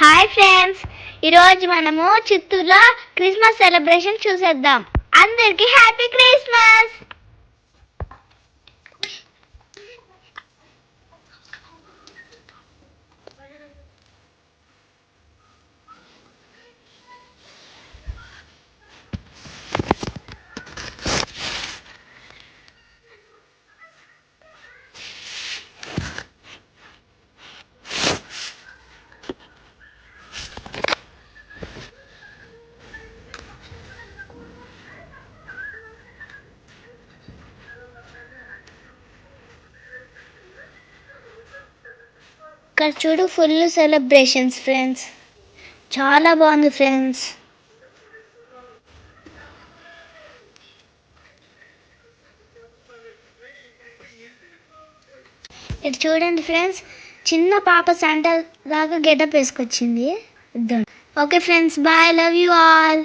Hi friends, ఈరోజు మనము చిత్తూరులో క్రిస్మస్ సెలబ్రేషన్ చూసేద్దాం. అందరికీ హ్యాపీ క్రిస్మస్. ఇక్కడ చూడు, ఫుల్ సెలబ్రేషన్స్ ఫ్రెండ్స్. చాలా బాగుంది ఫ్రెండ్స్. ఇది చూడండి ఫ్రెండ్స్, చిన్న పాప శాంటా లాగా గెటప్ వేసుకొచ్చింది. Okay friends, bye, love you all.